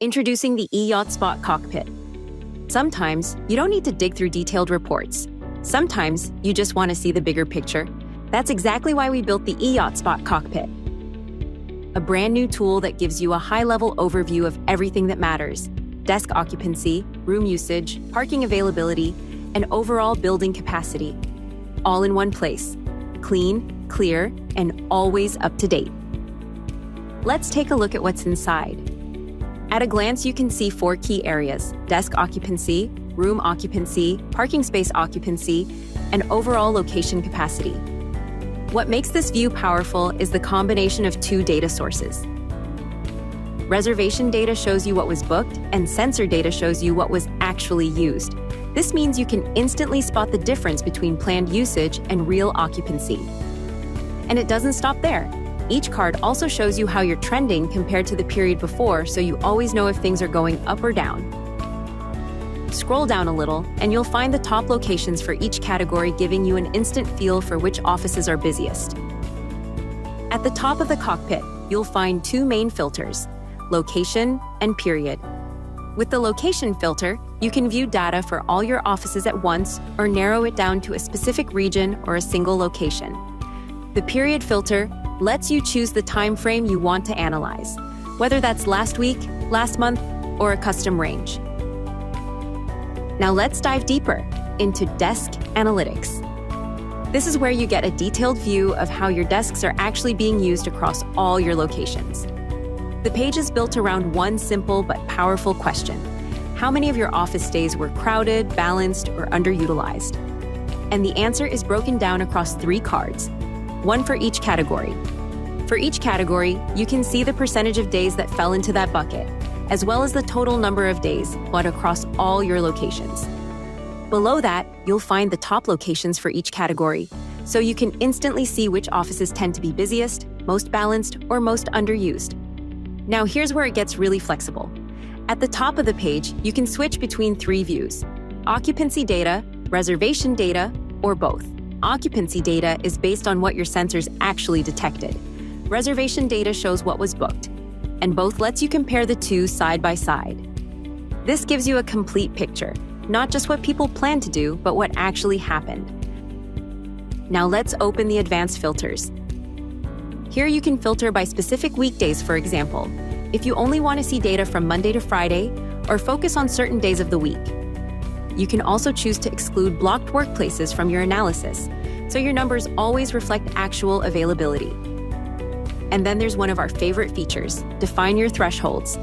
Introducing the iotspot cockpit. Sometimes you don't need to dig through detailed reports. Sometimes you just want to see the bigger picture. That's exactly why we built the iotspot cockpit, a brand new tool that gives you a high-level overview of everything that matters: desk occupancy, room usage, parking availability, and overall building capacity, all in one place. Clean, clear, and always up to date. Let's take a look at what's inside. At a glance, you can see 4 key areas: desk occupancy, room occupancy, parking space occupancy, and overall location capacity. What makes this view powerful is the combination of 2 data sources. Reservation data shows you what was booked, and sensor data shows you what was actually used. This means you can instantly spot the difference between planned usage and real occupancy. And it doesn't stop there. Each card also shows you how you're trending compared to the period before, so you always know if things are going up or down. Scroll down a little, and you'll find the top locations for each category, giving you an instant feel for which offices are busiest. At the top of the cockpit, you'll find 2 main filters: location and period. With the location filter, you can view data for all your offices at once or narrow it down to a specific region or a single location. The period filter lets you choose the time frame you want to analyze, whether that's last week, last month, or a custom range. Now let's dive deeper into desk analytics. This is where you get a detailed view of how your desks are actually being used across all your locations. The page is built around one simple but powerful question: how many of your office days were crowded, balanced, or underutilized? And the answer is broken down across 3 cards, one for each category. For each category, you can see the percentage of days that fell into that bucket, as well as the total number of days, but across all your locations. Below that, you'll find the top locations for each category, so you can instantly see which offices tend to be busiest, most balanced, or most underused. Now here's where it gets really flexible. At the top of the page, you can switch between 3 views: occupancy data, reservation data, or both. Occupancy data is based on what your sensors actually detected. Reservation data shows what was booked, and both lets you compare the 2 side by side. This gives you a complete picture, not just what people plan to do, but what actually happened. Now let's open the advanced filters. Here you can filter by specific weekdays, for example, if you only want to see data from Monday to Friday or focus on certain days of the week. You can also choose to exclude blocked workplaces from your analysis, so your numbers always reflect actual availability. And then there's one of our favorite features: define your thresholds.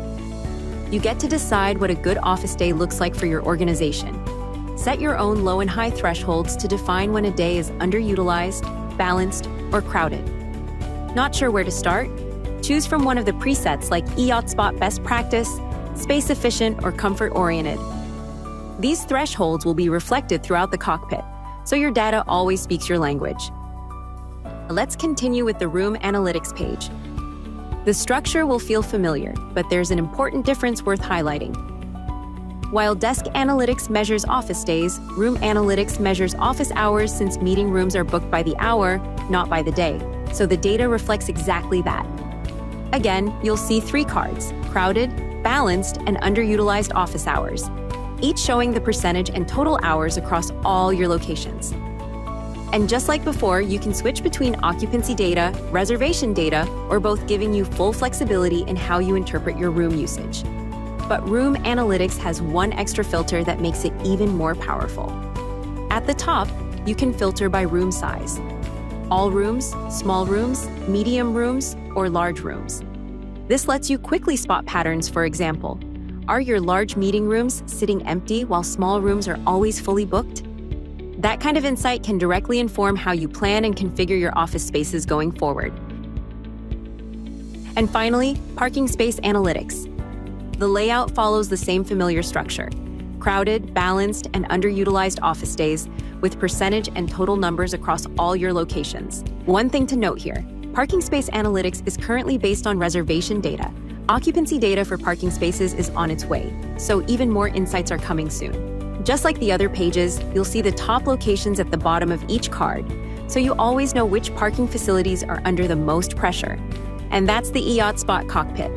You get to decide what a good office day looks like for your organization. Set your own low and high thresholds to define when a day is underutilized, balanced, or crowded. Not sure where to start? Choose from one of the presets like iotspot best practice, space efficient, or comfort oriented. These thresholds will be reflected throughout the cockpit, so your data always speaks your language. Let's continue with the room analytics page. The structure will feel familiar, but there's an important difference worth highlighting. While desk analytics measures office days, room analytics measures office hours, since meeting rooms are booked by the hour, not by the day, so the data reflects exactly that. Again, you'll see 3 cards: crowded, balanced, and underutilized office hours, each showing the percentage and total hours across all your locations. And just like before, you can switch between occupancy data, reservation data, or both, giving you full flexibility in how you interpret your room usage. But room analytics has one extra filter that makes it even more powerful. At the top, you can filter by room size: all rooms, small rooms, medium rooms, or large rooms. This lets you quickly spot patterns. For example, are your large meeting rooms sitting empty while small rooms are always fully booked? That kind of insight can directly inform how you plan and configure your office spaces going forward. And finally, parking space analytics. The layout follows the same familiar structure: crowded, balanced, and underutilized office days, with percentage and total numbers across all your locations. One thing to note here: parking space analytics is currently based on reservation data. Occupancy data for parking spaces is on its way, so even more insights are coming soon. Just like the other pages, you'll see the top locations at the bottom of each card, so you always know which parking facilities are under the most pressure. And that's the iotspot cockpit,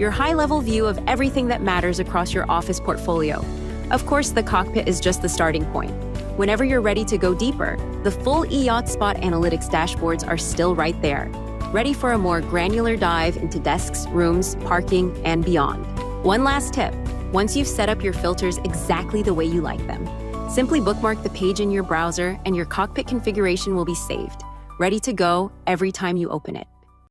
your high-level view of everything that matters across your office portfolio. Of course, the cockpit is just the starting point. Whenever you're ready to go deeper, the full iotspot analytics dashboards are still right there, ready for a more granular dive into desks, rooms, parking, and beyond. One last tip: once you've set up your filters exactly the way you like them, simply bookmark the page in your browser and your cockpit configuration will be saved, ready to go every time you open it.